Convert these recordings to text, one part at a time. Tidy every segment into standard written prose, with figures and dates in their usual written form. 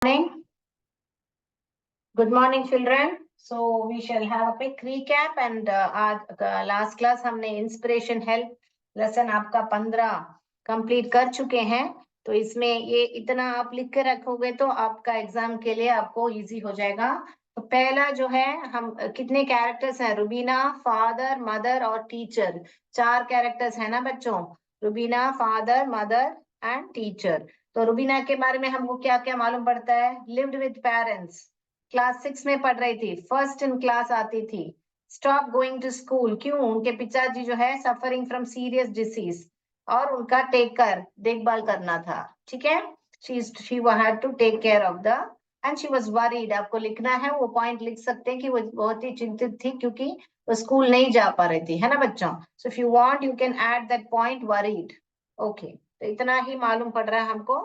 Morning. Good morning, children. So we shall have a quick recap and आज last class हमने inspiration help lesson आपका 15 complete कर चुके हैं। तो इसमें ये इतना आप लिख के रखोगे तो आपका एग्जाम के लिए आपको इजी हो जाएगा। तो पहला जो है हम कितने कैरेक्टर्स हैं? रुबीना, फादर, मदर और टीचर। 4 कैरेक्टर्स है ना बच्चों? Rubina, father, mother and teacher. तो रुबीना के बारे में हमको क्या क्या मालूम पड़ता है? लिव्ड विद पेरेंट्स, क्लास 6 में पढ़ रही थी, फर्स्ट इन क्लास आती थी। स्टॉप गोइंग टू स्कूल, क्यों? उनके पिताजी जो है सफरिंग फ्रॉम सीरियस डिसीज और उनका देखभाल करना था। ठीक है, she had to take care of the and she was worried. आपको लिखना है, वो पॉइंट लिख सकते हैं कि वो बहुत ही चिंतित थी क्योंकि वो स्कूल नहीं जा पा रही थी, है ना बच्चों? So if you want you can add that point, worried. Okay, तो इतना ही मालूम पड़ रहा है हमको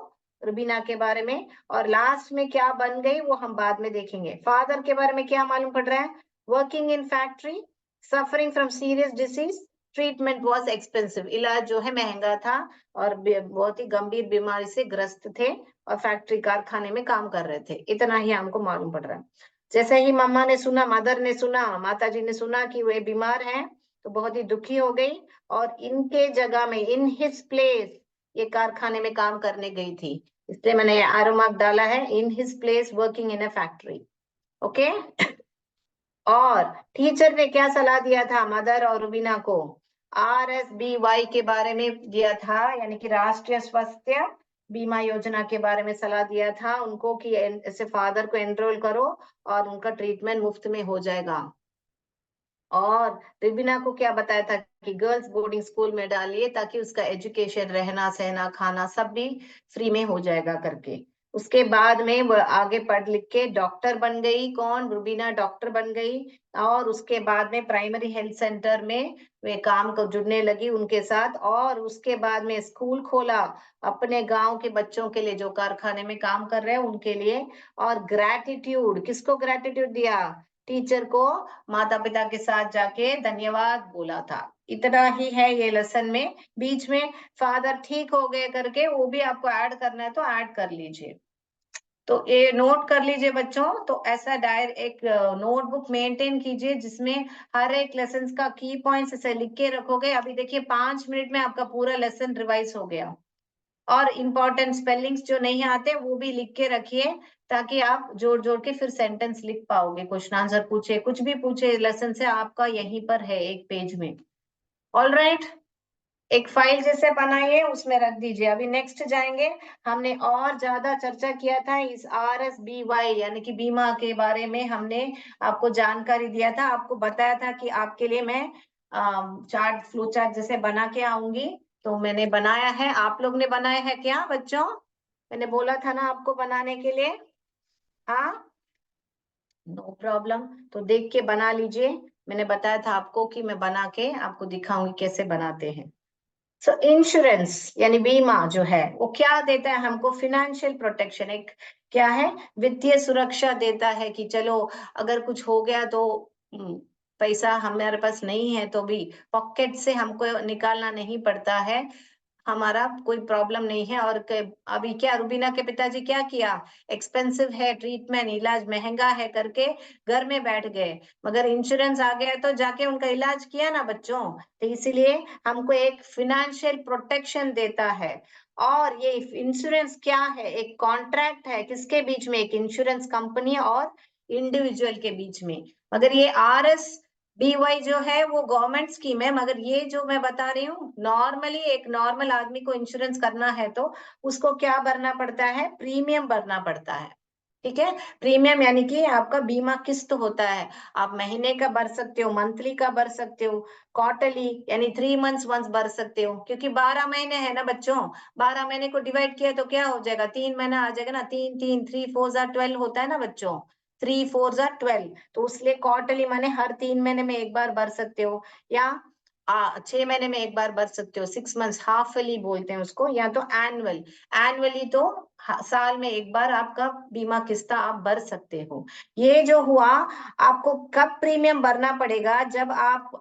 रुबीना के बारे में। और लास्ट में क्या बन गई वो हम बाद में देखेंगे। फादर के बारे में क्या मालूम पड़ रहा है? Working in factory, suffering from serious disease, treatment was expensive, इलाज जो है महंगा था और बहुत ही गंभीर बीमारी से ग्रस्त थे और फैक्ट्री कारखाने में काम कर रहे थे। इतना ही हमको मालूम पड़ रहा है। जैसे ही मम्मा ने सुना, मदर ने सुना, माता जी ने सुना कि वे बीमार हैं तो बहुत ही दुखी हो गई और इनके जगह में, इन हिज प्लेस, ये कारखाने में काम करने गई थी। इसलिए मैंने एरो मार्क डाला है, in his place working in a factory. Okay. और टीचर ने क्या सलाह दिया था मदर और रुबीना को? RSBY के बारे में दिया था, यानी कि राष्ट्रीय स्वास्थ्य बीमा योजना के बारे में सलाह दिया था उनको कि ऐसे फादर को एनरोल करो और उनका ट्रीटमेंट मुफ्त में हो जाएगा। और रिबिना को क्या बताया था कि गर्ल्स बोर्डिंग स्कूल में डालिए ताकि उसका एजुकेशन, रहना सहना खाना सब भी फ्री में हो जाएगा करके। उसके बाद में वो आगे पढ़ लिख के डॉक्टर बन गई। कौन? रुबीना डॉक्टर बन गई। और उसके बाद में प्राइमरी हेल्थ सेंटर में वे काम को जुड़ने लगी उनके साथ। और उसके बाद में स्कूल खोला अपने गांव के बच्चों के लिए जो कारखाने में काम कर रहे हैं उनके लिए। और ग्रैटिट्यूड, किसको ग्रैटिट्यूड दिया? टीचर को माता पिता के साथ जाके धन्यवाद बोला था। इतना ही है ये लेसन में। बीच में फादर ठीक हो गए करके वो भी आपको ऐड करना है तो ऐड कर लीजिए। तो ये नोट कर लीजिए बच्चों। तो ऐसा एक नोटबुक मेंटेन कीजिए जिसमें हर एक लेसन का की पॉइंट्स ऐसे लिख के रखोगे। अभी देखिए 5 मिनट में आपका पूरा लेसन रिवाइज हो गया। और इम्पोर्टेंट स्पेलिंग्स जो नहीं आते वो भी लिख के रखिए ताकि आप जोड़ जोड़ के फिर सेंटेंस लिख पाओगे। क्वेश्चन आंसर पूछे, कुछ भी पूछे लेसन से, आपका यहीं पर है एक पेज में। ऑल राइट, एक फाइल जैसे बनाइए, उसमें रख दीजिए। अभी नेक्स्ट जाएंगे। हमने और ज्यादा चर्चा किया था इस RSBY यानी कि बीमा के बारे में। हमने आपको जानकारी दिया था, आपको बताया था कि आपके लिए मैं चार्ट, फ्लो चार्ट जैसे बना के आऊंगी। तो मैंने बनाया है, आप लोग ने बनाया है क्या बच्चों? मैंने बोला था ना आपको बनाने के लिए। हाँ, नो प्रॉब्लम। तो देख के बना लीजिए। मैंने बताया था आपको कि मैं बना के आपको दिखाऊंगी कैसे बनाते हैं। सो इंश्योरेंस यानी बीमा जो है वो क्या देता है हमको? फिनेंशियल प्रोटेक्शन, एक क्या है? वित्तीय सुरक्षा देता है कि चलो अगर कुछ हो गया तो पैसा हमारे पास नहीं है तो भी पॉकेट से हमको निकालना नहीं पड़ता है, हमारा कोई प्रॉब्लम नहीं है। और अभी क्या रुबीना के पिताजी क्या किया? एक्सपेंसिव है ट्रीटमेंट, इलाज महंगा है करके घर में बैठ गए, मगर इंश्योरेंस आ गया तो जाके उनका इलाज किया ना बच्चों। तो इसीलिए हमको एक फिनेंशियल प्रोटेक्शन देता है। और ये इंश्योरेंस क्या है? एक कॉन्ट्रैक्ट है, किसके बीच में? एक इंश्योरेंस कंपनी और इंडिविजुअल के बीच में। मगर ये RSBY जो है वो गवर्नमेंट स्कीम है, मगर ये जो मैं बता रही हूँ नॉर्मली एक नॉर्मल आदमी को इंश्योरेंस करना है तो उसको क्या भरना पड़ता है? प्रीमियम भरना पड़ता है। ठीक है, प्रीमियम यानी कि आपका बीमा किस्त होता है। आप महीने का भर सकते हो, मंथली का भर सकते हो, क्वार्टरली यानी 3 मंथ्स वंस भर सकते हो। क्योंकि 12 महीने है ना बच्चों, 12 महीने को डिवाइड किया तो क्या हो जाएगा? 3 महीना आ जाएगा ना, 3 3 3 4 12 होता है ना बच्चों, 3 4 12। तो उसलिए क्वार्टरली माने हर 3 महीने में एक बार भर सकते हो, या 6 महीने में एक बार भर सकते हो, 6 मंथ्स हाफली बोलते हैं उसको, या तो एनुअल। एनुअली तो साल में एक बार आपका बीमा किस्ता आप भर सकते हो। ये जो हुआ, आपको कब प्रीमियम भरना पड़ेगा? जब आप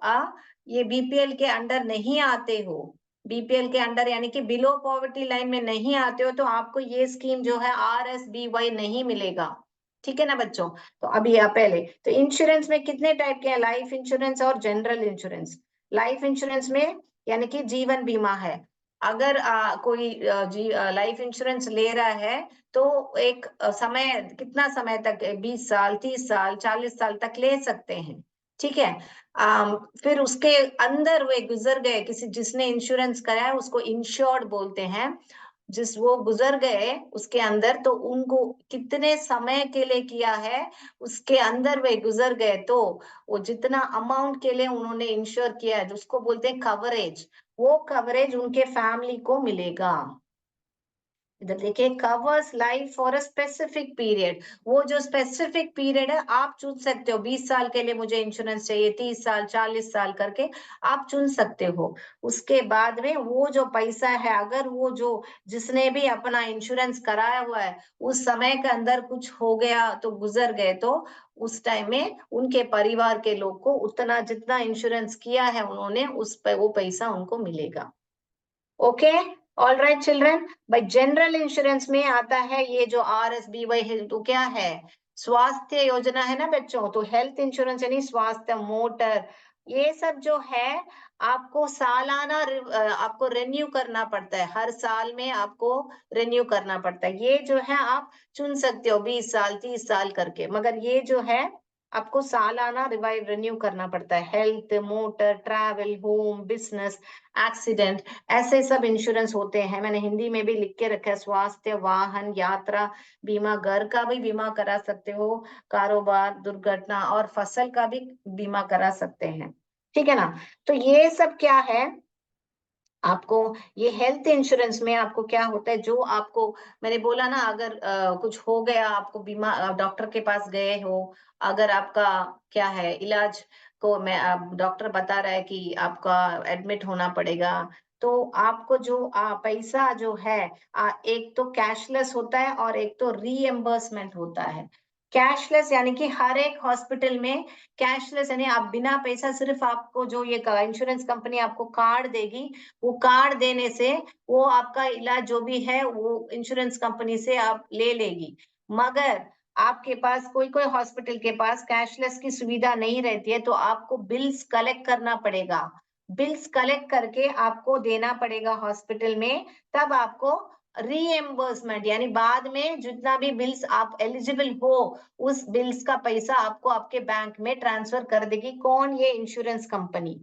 ये BPL के अंडर नहीं आते हो। बीपीएल के अंडर यानी कि बिलो पॉवर्टी लाइन में नहीं आते हो तो आपको ये स्कीम जो है RSBY नहीं मिलेगा। ठीक है ना बच्चों। तो अभी आप पहले तो इंश्योरेंस में कितने टाइप के हैं, लाइफ इंश्योरेंस और जनरल इंश्योरेंस। लाइफ इंश्योरेंस में यानी कि जीवन बीमा है। अगर कोई लाइफ इंश्योरेंस ले रहा है तो एक समय, कितना समय तक, 20 साल, 30 साल, 40 साल तक ले सकते हैं। ठीक है। फिर उसके अंदर वे गुजर गए, किसी जिसने इंश्योरेंस कराया उसको इंश्योर्ड बोलते हैं। जिस वो गुजर गए उसके अंदर, तो उनको कितने समय के लिए किया है उसके अंदर वे गुजर गए, तो वो जितना अमाउंट के लिए उन्होंने इंश्योर किया है उसको बोलते हैं कवरेज। वो कवरेज उनके फैमिली को मिलेगा। इधर देखिए, covers life for a specific period. वो जो स्पेसिफिक पीरियड है आप चुन सकते हो, 20 साल के लिए मुझे इंश्योरेंस चाहिए, 30 साल, 40 साल करके आप चुन सकते हो। उसके बाद में वो जो पैसा है, अगर वो जो जिसने भी अपना इंश्योरेंस कराया हुआ है उस समय के अंदर कुछ हो गया तो गुजर गए, तो उस टाइम में उनके परिवार के लोग को उतना जितना इंश्योरेंस किया है उन्होंने उस पे वो पैसा उनको मिलेगा। Okay, all right children. भाई जनरल इंश्योरेंस में आता है ये जो RSBY है, तो क्या है, स्वास्थ्य योजना है ना बच्चों। तो हेल्थ इंश्योरेंस यानी स्वास्थ्य, मोटर, ये सब जो है आपको सालाना आपको रिन्यू करना पड़ता है। हर साल में आपको रिन्यू करना पड़ता है। ये जो है आप चुन सकते हो 20 साल, 30 साल करके, मगर ये जो है आपको सालाना रिन्यू करना पड़ता है। Health, motor, travel, home, business, accident, ऐसे सब इंश्योरेंस होते हैं। मैंने हिंदी में भी लिख के रखा है, स्वास्थ्य, वाहन, यात्रा बीमा, घर का भी बीमा करा सकते हो, कारोबार, दुर्घटना और फसल का भी बीमा करा सकते हैं। ठीक है ना। तो ये सब क्या है आपको, ये हेल्थ इंश्योरेंस में आपको क्या होता है, जो आपको मैंने बोला ना, अगर कुछ हो गया आपको, बीमा डॉक्टर के पास गए हो, अगर आपका क्या है इलाज को मैं डॉक्टर बता रहा है कि आपका एडमिट होना पड़ेगा, तो आपको जो पैसा जो है एक तो कैशलेस होता है और एक तो रीएम्बर्समेंट होता है। कैशलेस यानी कि हर एक हॉस्पिटल में कैशलेस यानी आप बिना पैसा, सिर्फ आपको जो ये इंश्योरेंस कंपनी आपको कार्ड देगी, वो कार्ड देने से वो आपका इलाज जो भी है वो इंश्योरेंस कंपनी से आप ले लेगी। मगर आपके पास कोई कोई हॉस्पिटल के पास कैशलेस की सुविधा नहीं रहती है, तो आपको बिल्स कलेक्ट करना पड़ेगा। बिल्स कलेक्ट करके आपको देना पड़ेगा हॉस्पिटल में, तब आपको रीएम्बर्समेंट यानी बाद में जितना भी बिल्स आप एलिजिबल हो उस बिल्स का पैसा आपको आपके बैंक में ट्रांसफर कर देगी। कौन, ये इंश्योरेंस कंपनी।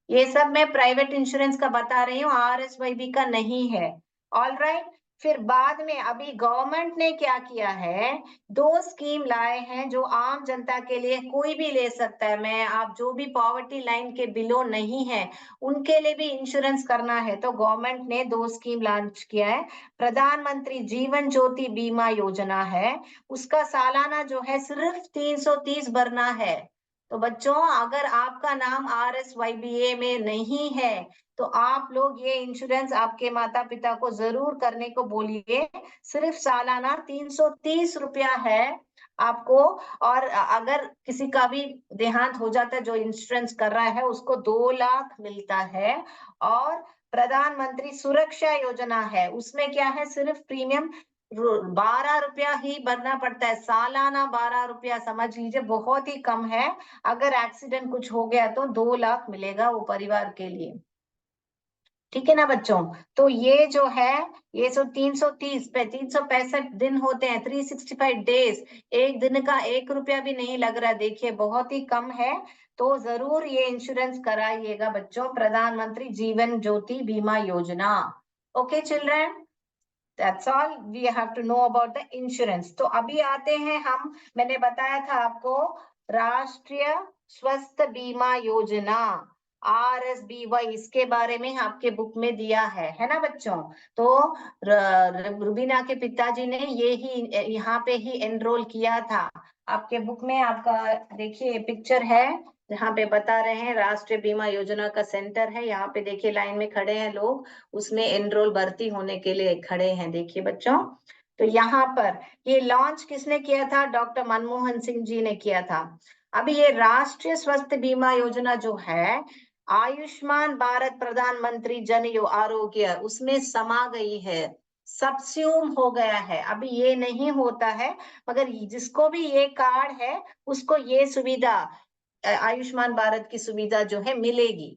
ये सब मैं प्राइवेट इंश्योरेंस का बता रही हूँ, RSYB का नहीं है। All right. फिर बाद में अभी गवर्नमेंट ने क्या किया है, दो स्कीम लाए हैं जो आम जनता के लिए कोई भी ले सकता है। मैं आप जो भी पॉवर्टी लाइन के बिलो नहीं है उनके लिए भी इंश्योरेंस करना है, तो गवर्नमेंट ने दो स्कीम लॉन्च किया है। प्रधानमंत्री जीवन ज्योति बीमा योजना है, उसका सालाना जो है सिर्फ 330 भरना है। तो बच्चों, अगर आपका नाम RSYBA में नहीं है तो आप लोग ये इंश्योरेंस आपके माता पिता को जरूर करने को बोलिए। सिर्फ सालाना 330 रुपया है आपको। और अगर किसी का भी देहांत हो जाता है, जो इंश्योरेंस कर रहा है उसको 2 लाख मिलता है। और प्रधानमंत्री सुरक्षा योजना है, उसमें क्या है, सिर्फ प्रीमियम 12 रुपया ही भरना पड़ता है। सालाना 12 रुपया, समझ लीजिए बहुत ही कम है। अगर एक्सीडेंट कुछ हो गया तो 2 लाख मिलेगा वो परिवार के लिए। ठीक है ना बच्चों। तो ये जो है, ये 330 पे 365 दिन होते हैं, 365 डेज। एक दिन का 1 रुपया भी नहीं लग रहा, देखिए बहुत ही कम है। तो जरूर ये इंश्योरेंस कराइएगा बच्चों, प्रधानमंत्री जीवन Jyoti Bima Yojana. Okay children, that's all we have to know about the insurance. तो अभी आते हैं हम, मैंने बताया था आपको राष्ट्रीय स्वास्थ्य बीमा योजना, RSBY, इसके बारे में आपके बुक में दिया है ना बच्चों। तो रुबीना के पिताजी ने ये ही यहाँ पे ही एनरोल किया था। आपके बुक में आपका देखिए पिक्चर है, जहाँ पे बता रहे हैं राष्ट्रीय बीमा योजना का सेंटर है। यहाँ पे देखिए लाइन में खड़े हैं लोग, उसमें एनरोल भर्ती होने के लिए खड़े हैं, देखिए बच्चों। तो यहाँ पर ये लॉन्च किसने किया था, डॉक्टर मनमोहन सिंह जी ने किया था। अभी ये राष्ट्रीय स्वास्थ्य बीमा योजना जो है आयुष्मान भारत प्रधानमंत्री जन आरोग्य उसमें समा गई है, सबस्यूम हो गया है। अभी ये नहीं होता है, मगर जिसको भी ये कार्ड है उसको ये सुविधा, आयुष्मान भारत की सुविधा जो है मिलेगी।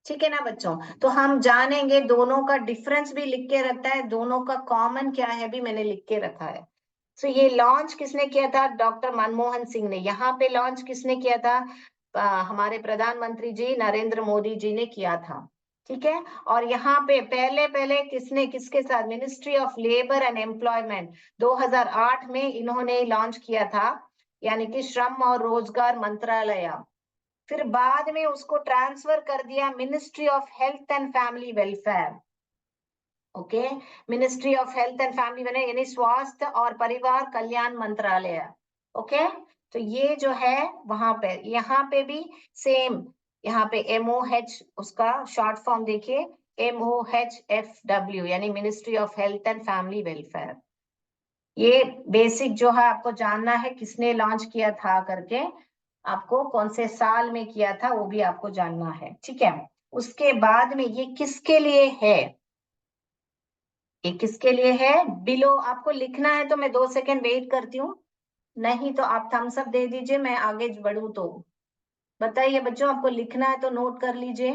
ठीक है ना बच्चों? तो हम जानेंगे, दोनों का डिफरेंस भी लिख के रखता है, दोनों का कॉमन क्या है भी मैंने लिख के रखा है। तो ये लॉन्च किसने किया था? डॉक्टर मनमोहन सिंह ने। यहाँ पे लॉन्च किसने किया था? हमारे प्रधानमंत्री जी नरेंद्र मोदी जी ने किया था। ठीक है। और यहाँ पे पहले पहले किसने, किसके साथ? Ministry of labour and employment 2008 में इन्होंने लॉन्च किया था, यानी कि श्रम और रोजगार मंत्रालय। फिर बाद में उसको ट्रांसफर कर दिया ministry of health and family welfare. Okay, ministry of health and family welfare यानी स्वास्थ्य और परिवार कल्याण मंत्रालय। ओके, तो ये जो है वहां पे, यहाँ पे भी सेम, यहाँ पे MOH उसका शॉर्ट फॉर्म देखिए, MOHFW यानी ministry of health and family welfare. ये बेसिक जो है आपको जानना है, किसने लॉन्च किया था करके, आपको कौन से साल में किया था वो भी आपको जानना है। ठीक है। उसके बाद में ये किसके लिए है? ये किसके लिए है? बिलो आपको लिखना है तो मैं 2 सेकंड वेट करती हूँ, नहीं तो आप थम्स अप दे दीजिए, मैं आगे बढ़ू तो। बताइए बच्चों, आपको लिखना है तो नोट कर लीजिए।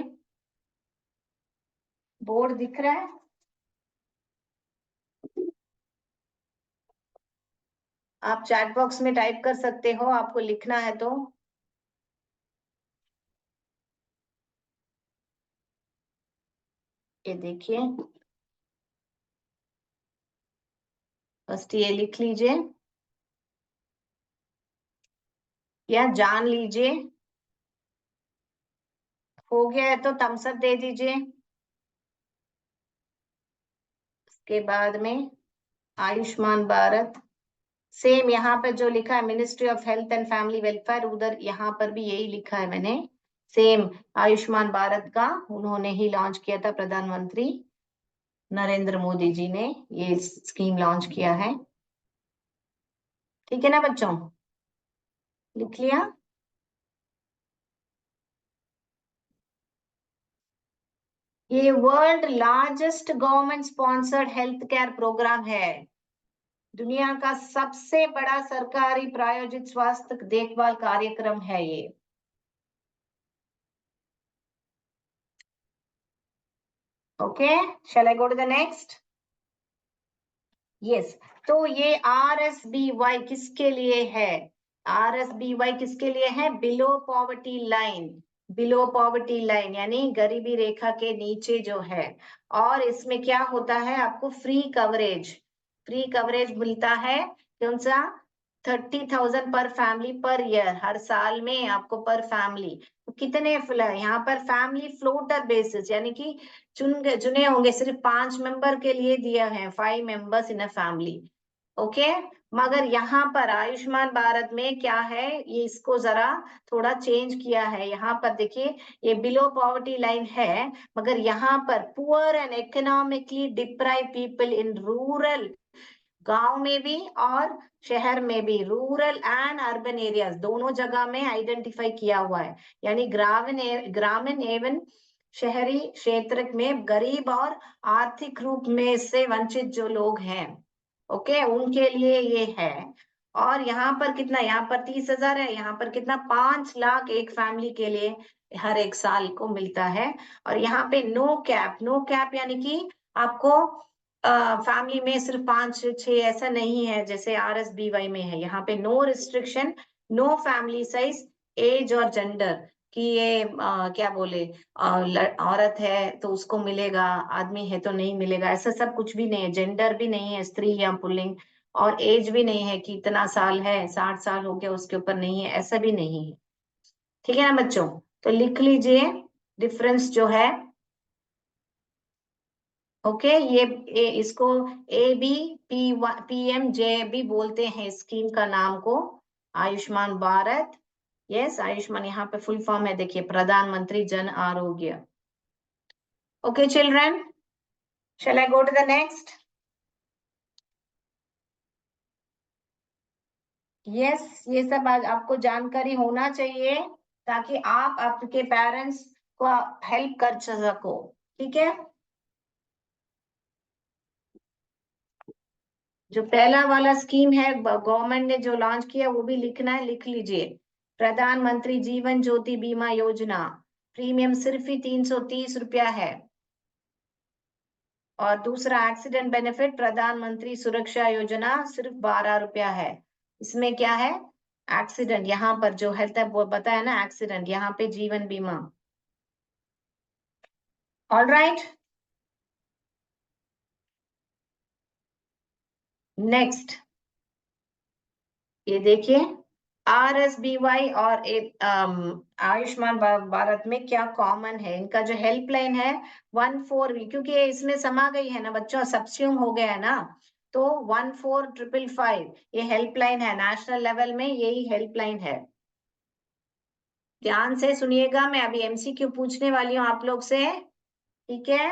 बोर्ड दिख रहा है? आप चैट बॉक्स में टाइप कर सकते हो, आपको लिखना है तो। ये देखिए, फर्स्ट ये लिख लीजिए या जान लीजिए। हो गया है तो थम्स अप दे दीजिए। उसके बाद में आयुष्मान भारत, सेम यहाँ पे जो लिखा है ministry of health and family welfare, उधर यहाँ पर भी यही लिखा है मैंने, सेम आयुष्मान भारत का उन्होंने ही लॉन्च किया था, प्रधानमंत्री नरेंद्र मोदी जी ने ये स्कीम लॉन्च किया है। ठीक है ना बच्चों, लिख लिया? ये world largest government sponsored health care programme है, दुनिया का सबसे बड़ा सरकारी प्रायोजित स्वास्थ्य देखभाल कार्यक्रम है ये। Okay, shall I go to the next? Yes, तो ये RSBY किसके लिए है? RSBY किसके लिए है? Below poverty line, below poverty line यानी गरीबी रेखा के नीचे जो है। और इसमें क्या होता है? आपको फ्री कवरेज, फ्री कवरेज मिलता है। कौन सा? 30,000 पर फैमिली पर ईयर, हर साल में आपको पर फैमिली। तो कितने यहाँ पर फैमिली फ्लोटर बेसिस यानी कि चुने होंगे, सिर्फ 5 मेंबर के लिए दिया है, 5 members in a family. Okay, मगर यहाँ पर आयुष्मान भारत में क्या है, ये इसको जरा थोड़ा चेंज किया है। यहाँ पर देखिए, ये बिलो पॉवर्टी लाइन है, मगर यहाँ पर poor and economically deprive people in rural, गांव में भी और शहर में भी, रूरल एंड अर्बन एरियाज दोनों जगह में आइडेंटिफाई किया हुआ है। यानी ग्रामीण एवं शहरी क्षेत्र में गरीब और आर्थिक रूप में से वंचित जो लोग हैं, ओके, उनके लिए ये है। और यहाँ पर कितना? यहाँ पर 30,000 है, यहाँ पर कितना? 5 लाख एक फैमिली के लिए हर एक साल को मिलता है। और यहाँ पे नो कैप, नो कैप यानी कि आपको फैमिली में सिर्फ 5 6 ऐसा नहीं है जैसे RSBY में है। यहाँ पे no restriction, no family size, age और जेंडर कि ये क्या बोले, औरत है तो उसको मिलेगा, आदमी है तो नहीं मिलेगा, ऐसा सब कुछ भी नहीं है। जेंडर भी नहीं है, स्त्री या पुल्लिंग। और एज भी नहीं है कि इतना साल है, 60 साल हो गया उसके ऊपर नहीं है, ऐसा भी नहीं है। ठीक है ना बच्चों? तो लिख लीजिए डिफरेंस जो है। ओके, इसको ABPM-J भी बोलते हैं स्कीम का नाम को, आयुष्मान भारत। यस, आयुष्मान यहाँ पे फुल फॉर्म है, देखिए, Pradhan Mantri Jan Arogya. Okay children, shall I go to the next? Yes, ये सब आज आपको जानकारी होना चाहिए, ताकि आप आपके पेरेंट्स को हेल्प कर सको। ठीक है, जो पहला वाला स्कीम है गवर्नमेंट ने जो लॉन्च किया वो भी लिखना है, लिख लीजिए। प्रधानमंत्री जीवन ज्योति बीमा योजना, प्रीमियम सिर्फ ही 330 रुपया है। और दूसरा एक्सीडेंट बेनिफिट प्रधानमंत्री सुरक्षा योजना सिर्फ 12 रुपया है। इसमें क्या है, एक्सीडेंट, यहाँ पर जो हेल्थ है वो बताया ना, एक्सीडेंट, यहाँ पे जीवन बीमा। ऑल राइट, नेक्स्ट ये देखिए, RSBY और आयुष्मान भारत में क्या कॉमन है, इनका जो हेल्पलाइन है 14, क्योंकि ये इसमें समा गई है ना बच्चों, सब्स्यूम हो गया है ना, तो 14,555 ये हेल्पलाइन है, नेशनल लेवल में यही हेल्पलाइन है। ध्यान से सुनिएगा, मैं अभी MCQ पूछने वाली हूँ आप लोग से, ठीक है,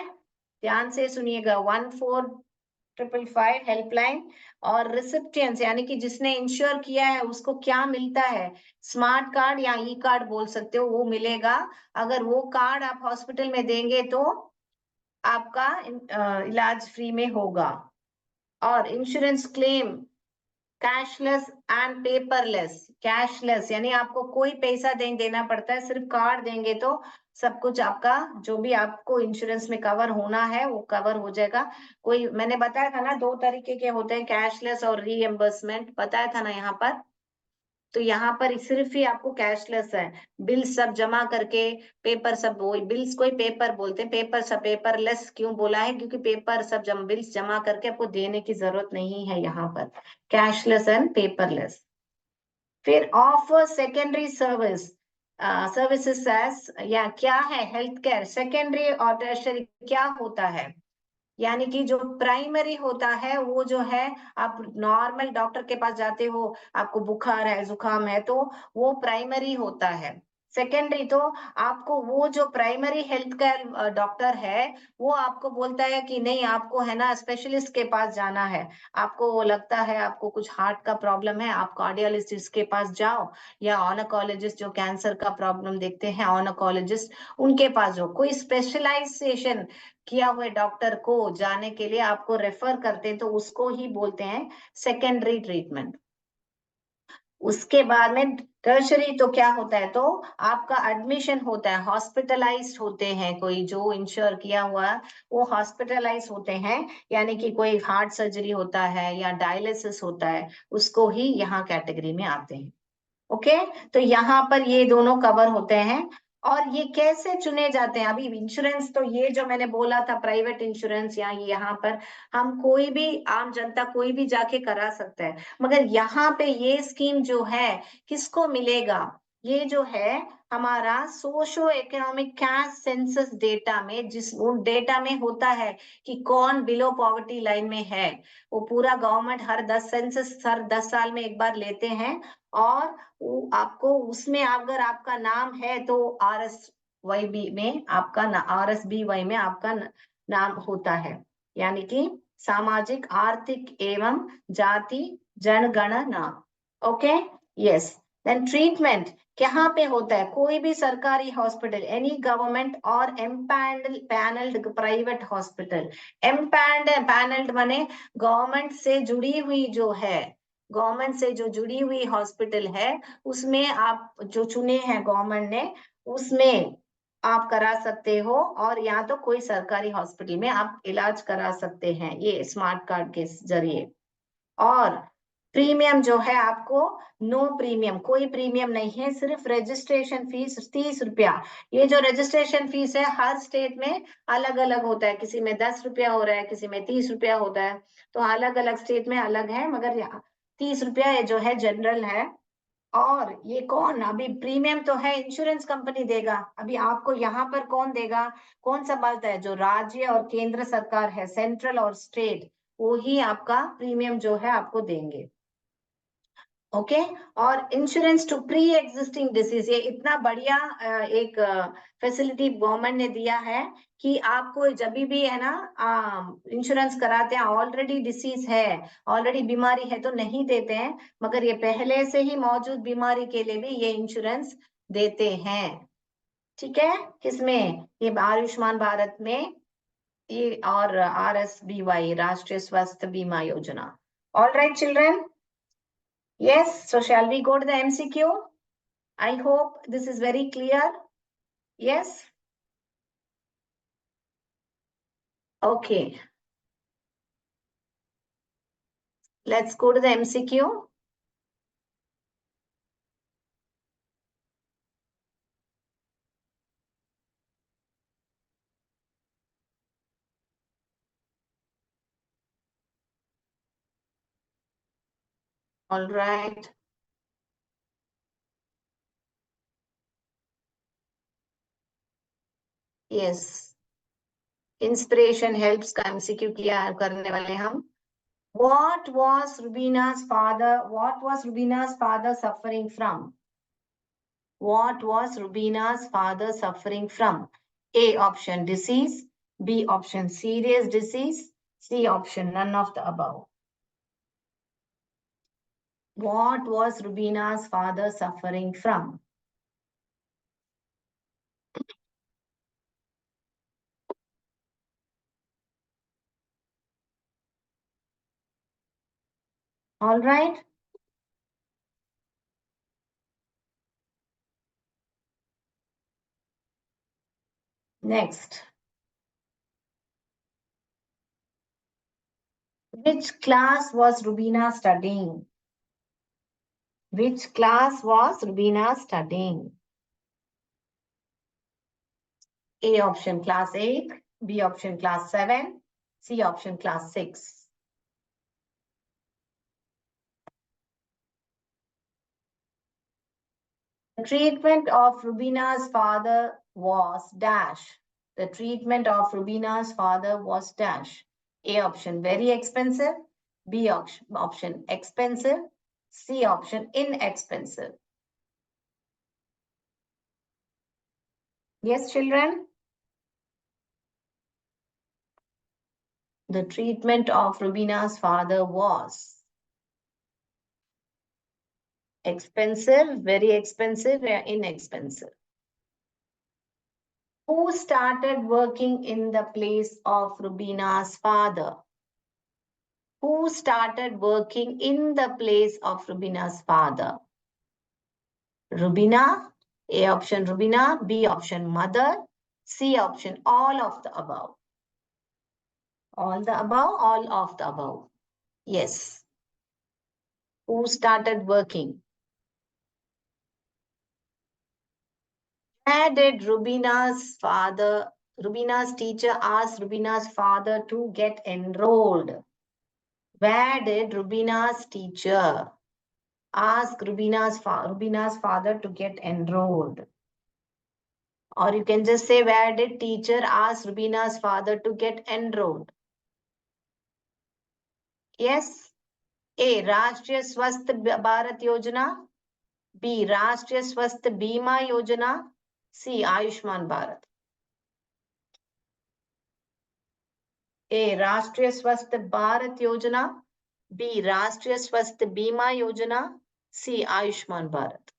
ध्यान से सुनिएगा। 14,555 हेल्पलाइन, और रिसिप्टियंस यानी कि जिसने इंश्योर किया है उसको क्या मिलता है, स्मार्ट कार्ड या ई कार्ड बोल सकते हो, वो मिलेगा। अगर वो कार्ड आप हॉस्पिटल में देंगे तो आपका इलाज फ्री में होगा। और insurance claim cashless and paperless, cashless यानी आपको कोई पैसा देना पड़ता है, सिर्फ कार्ड देंगे तो सब कुछ आपका जो भी आपको इंश्योरेंस में कवर होना है वो कवर हो जाएगा। कोई मैंने बताया था ना, 2 तरीके के होते हैं, कैशलेस और रीएम्बर्समेंट, बताया था ना यहाँ पर। तो यहाँ पर सिर्फ ही आपको कैशलेस है, बिल सब जमा करके, पेपर सब, वो बिल्स कोई पेपर बोलते हैं, पेपर सब, पेपरलेस क्यों बोला है, क्योंकि पेपर सब बिल्स जमा करके आपको देने की जरूरत नहीं है यहाँ पर, कैशलेस एंड पेपरलेस। फिर offer secondary service, services as, या क्या है, हेल्थ केयर सेकेंडरी और टर्शरी क्या होता है, यानी कि जो प्राइमरी होता है वो जो है, आप नॉर्मल डॉक्टर के पास जाते हो, आपको बुखार है, जुकाम है, तो वो प्राइमरी होता है। सेकेंडरी तो आपको वो जो प्राइमरी हेल्थ केयर डॉक्टर है वो आपको बोलता है कि नहीं, आपको है ना स्पेशलिस्ट के पास जाना है, आपको लगता है आपको कुछ हार्ट का प्रॉब्लम है, आप कार्डियोलॉजिस्ट के पास जाओ, या ऑनकोलॉजिस्ट जो कैंसर का प्रॉब्लम देखते हैं, ऑनकोलॉजिस्ट उनके पास जाओ। कोई स्पेशलाइजेशन किया हुए डॉक्टर को जाने के लिए आपको रेफर करते हैं, तो उसको ही बोलते हैं सेकेंडरी ट्रीटमेंट। उसके बाद में टर्शरी तो क्या होता है, तो आपका एडमिशन होता है, हॉस्पिटलाइज्ड होते हैं, कोई जो इंश्योर किया हुआ वो हॉस्पिटलाइज होते हैं, यानी कि कोई हार्ट सर्जरी होता है या डायलिसिस होता है, उसको ही यहाँ कैटेगरी में आते हैं। ओके, तो यहाँ पर ये दोनों कवर होते हैं। और ये कैसे चुने जाते हैं, अभी इंश्योरेंस तो ये जो मैंने बोला था प्राइवेट इंश्योरेंस, या यहाँ पर हम कोई भी आम जनता कोई भी जाके करा सकता है, मगर यहाँ पे ये स्कीम जो है किसको मिलेगा, ये जो है हमारा socio economic cash census data में, जिस उन डेटा में होता है कि कौन बिलो पॉवर्टी लाइन में है, वो पूरा गवर्नमेंट हर 10 सेंसस हर 10 साल में एक बार लेते हैं, और आपको उसमें अगर आपका नाम है तो RSYB में आपका RSBY में आपका नाम होता है, यानी कि सामाजिक आर्थिक एवं जाति जनगणना। Okay, yes. देन ट्रीटमेंट कहाँ पे होता है, कोई भी सरकारी हॉस्पिटल, एनी गवर्नमेंट और पैनल्ड प्राइवेट हॉस्पिटल। पैनल्ड माने गवर्नमेंट से जुड़ी हुई जो है, गवर्नमेंट से जो जुड़ी हुई हॉस्पिटल है, उसमें आप जो चुने हैं गवर्नमेंट ने, उसमें आप करा सकते हो, और यहाँ तो कोई सरकारी हॉस्पिटल में आप इलाज करा सकते हैं ये स्मार्ट कार्ड के जरिए। और प्रीमियम जो है आपको नो प्रीमियम, कोई प्रीमियम नहीं है, सिर्फ रजिस्ट्रेशन फीस 30 रुपया। ये जो रजिस्ट्रेशन फीस है हर स्टेट में अलग अलग होता है, किसी में 10 रुपया हो रहा है, किसी में 30 रुपया होता है, तो अलग अलग स्टेट में अलग है, मगर 30 रुपया ये जो है जनरल है। और ये कौन, अभी प्रीमियम तो है इंश्योरेंस कंपनी देगा, अभी आपको यहाँ पर कौन देगा, कौन संभालता है, जो राज्य और केंद्र सरकार है, सेंट्रल और स्टेट, वो ही आपका प्रीमियम जो है आपको देंगे। ओके, और insurance to pre existing disease, ये इतना बढ़िया एक फैसिलिटी गवर्नमेंट ने दिया है कि आपको जब भी है ना इंश्योरेंस कराते हैं, ऑलरेडी डिसीज है, ऑलरेडी बीमारी है तो नहीं देते हैं, मगर ये पहले से ही मौजूद बीमारी के लिए भी ये इंश्योरेंस देते हैं। ठीक है, किसमें? ये आयुष्मान भारत में, ये और RSBY, राष्ट्रीय स्वास्थ्य बीमा योजना. All right, children. Yes, so shall we go to the MCQ? I hope this is very clear. Yes. Okay. Let's go to the MCQ. All right. Yes. Inspiration helps का MCQ किया करने वाले हम. What was Rubina's father suffering from? What was Rubina's father suffering from? A option disease, B option serious disease, C option none of the above. What was Rubina's father suffering from? All right. Next. Which class was Rubina studying? Which class was Rubina studying? A option class 8, B option class 7, C option class 6. The treatment of Rubina's father was dash. The treatment of Rubina's father was dash. A option very expensive, B option expensive, C option inexpensive. Yes, children? The treatment of Rubina's father was expensive, very expensive, or inexpensive. Who started working in the place of Rubina's father? Who started working in the place of Rubina's father? Rubina, A option Rubina, B option mother, C option all of the above. All the above, all of the above. Yes. Who started working? Where did Rubina's teacher ask Rubina's father to get enrolled? Where did Rubina's teacher ask Rubina's father to get enrolled? Or you can just say, where did teacher ask Rubina's father to get enrolled? Yes. A. Rashtriya Swasth Bharat Yojana. B. Rashtriya Swasth Bima Yojana. C. Ayushman Bharat. A. Rashtriya Swasth Bharat Yojana. B. Rashtriya Swasth Bima Yojana. C. Ayushman Bharat.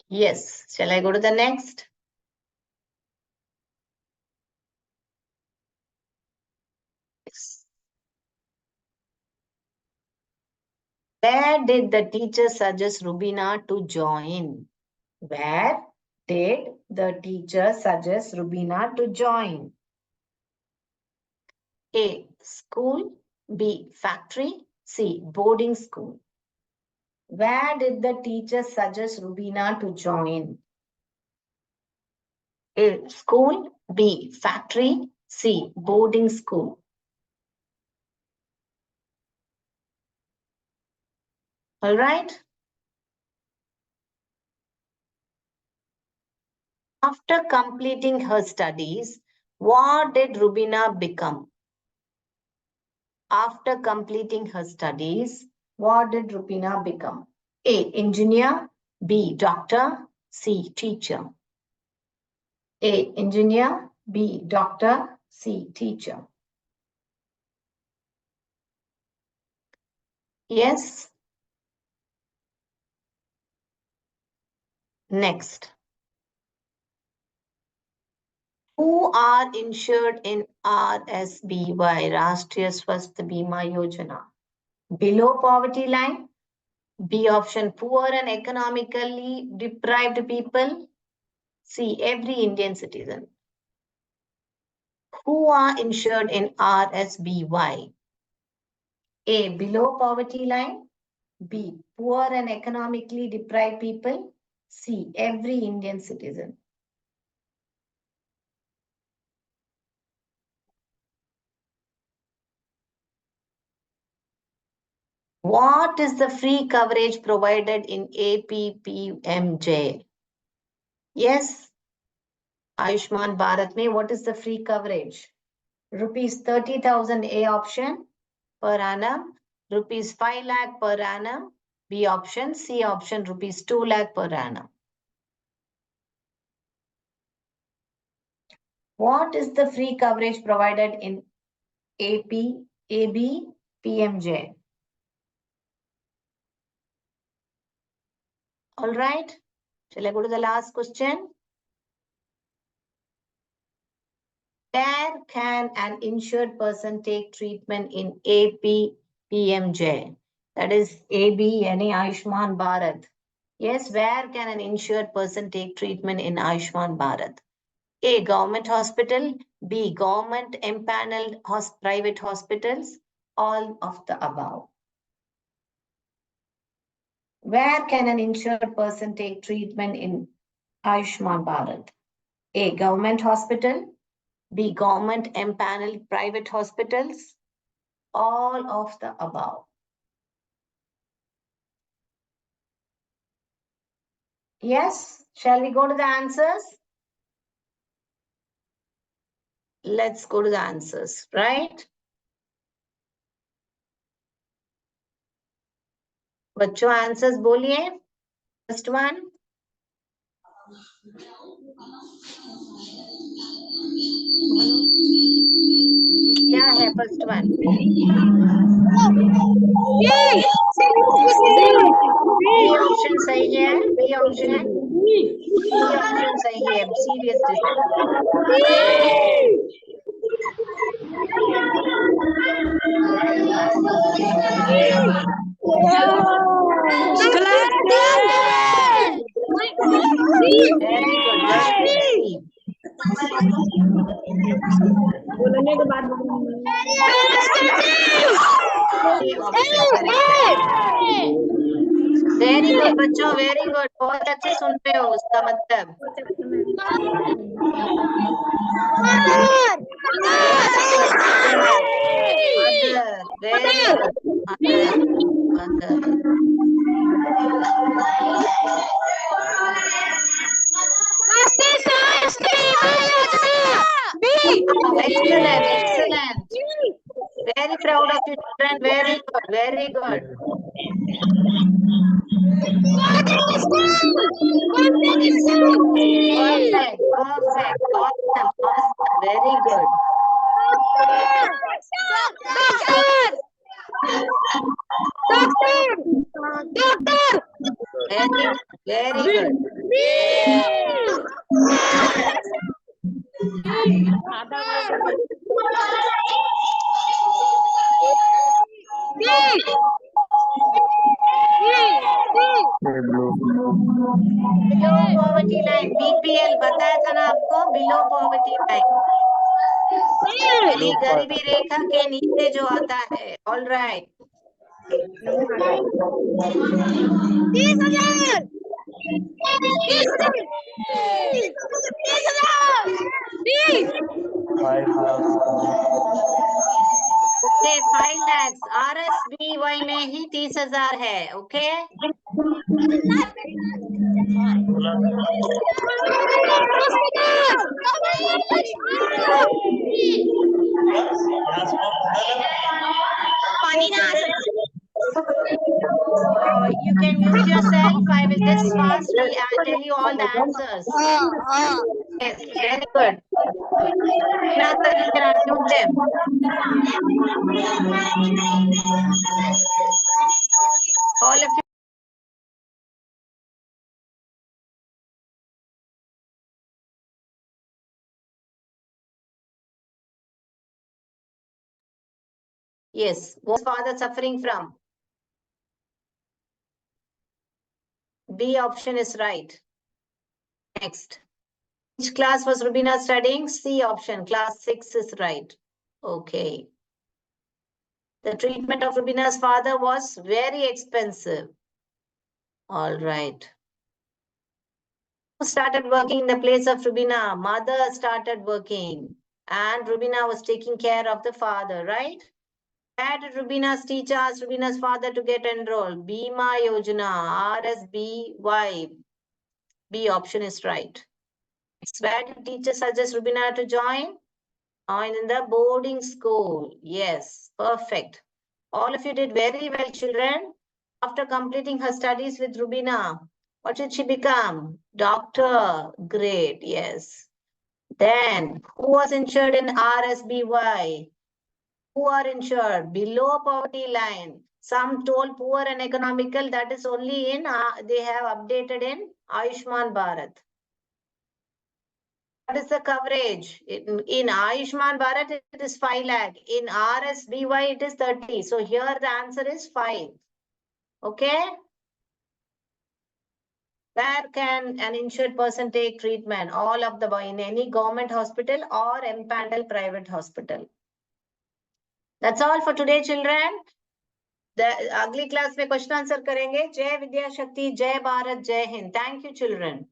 Yes. Shall I go to the next? Yes. Where did the teacher suggest Rubina to join? Where did the teacher suggest Rubina to join? A. School. B. Factory. C. Boarding school. Where did the teacher suggest Rubina to join? A. School. B. Factory. C. Boarding school. All right. After completing her studies, what did Rubina become? After completing her studies, what did Rubina become? A. Engineer. B. Doctor. C. Teacher. A. Engineer. B. Doctor. C. Teacher. Yes. Next. Who are insured in RSBY, Rashtriya Swasth Bima Yojana? Below poverty line? B option, poor and economically deprived people. C, every Indian citizen. Who are insured in RSBY? A, below poverty line. B, poor and economically deprived people. C, every Indian citizen. What is the free coverage provided in APPMJ? Yes, Ayushman Bharat mein, what is the free coverage? Rupees 30,000 A option per annum, rupees 5 lakh per annum, B option, C option, rupees 2 lakh per annum. What is the free coverage provided in ABPMJ? All right, shall I go to the last question? Where can an insured person take treatment in APPMJ? That is AB, any Ayushman Bharat. Yes, where can an insured person take treatment in Ayushman Bharat? A, government hospital. B, government empaneled private hospitals. All of the above. Where can an insured person take treatment in Ayushman Bharat? A, government hospital. B, government empaneled private hospitals. All of the above. Yes, shall we go to the answers? Let's go to the answers, right? बच्चों answers बोलिए. First one. क्या है first one? B option सही है. B option सही है. Serious very good. बोलने के बाद वेरी गुड बच्चों, वेरी गुड. बहुत अच्छे सुन रहे हो. उसका मतलब very good. Excellent, excellent. Very proud of you, children. Very good, very good. Perfect, perfect. Awesome, awesome. Very good. Very good. Below poverty line, BPL बताया था ना आपको. बिलो पॉवर्टी लाइन यानी गरीबी रेखा के नीचे जो आता है. All right. Okay, 5 lakhs. RSBY में ही 30,000 है. Okay. You can mute yourself. I will just fastly tell you all the answers. Yes, very good. Now, you can unmute them. All of you. Yes. Was father suffering from? B option is right. Next. Which class was Rubina studying? C option. Class 6 is right. Okay. The treatment of Rubina's father was very expensive. All right. Who started working in the place of Rubina? Mother started working. And Rubina was taking care of the father, right? Where did Rubina's teacher ask Rubina's father to get enrolled? Bima Yojana, RSBY. B option is right. Where did teacher suggest Rubina to join? Join in the boarding school. Yes, perfect. All of you did very well, children. After completing her studies with Rubina, what did she become? Doctor. Great, yes. Then, who was insured in RSBY? Who are insured? Below poverty line. Some told poor and economical, that is only in, they have updated in Ayushman Bharat. What is the coverage? In Ayushman Bharat, it is 5 lakh. In RSBY, it is 30. So here the answer is 5. Okay? Where can an insured person take treatment? All of the in any government hospital or empaneled private hospital. That's all for today, children. The अगली class में question answer करेंगे. जय विद्या शक्ति, जय भारत, जय Hind. Thank you, children.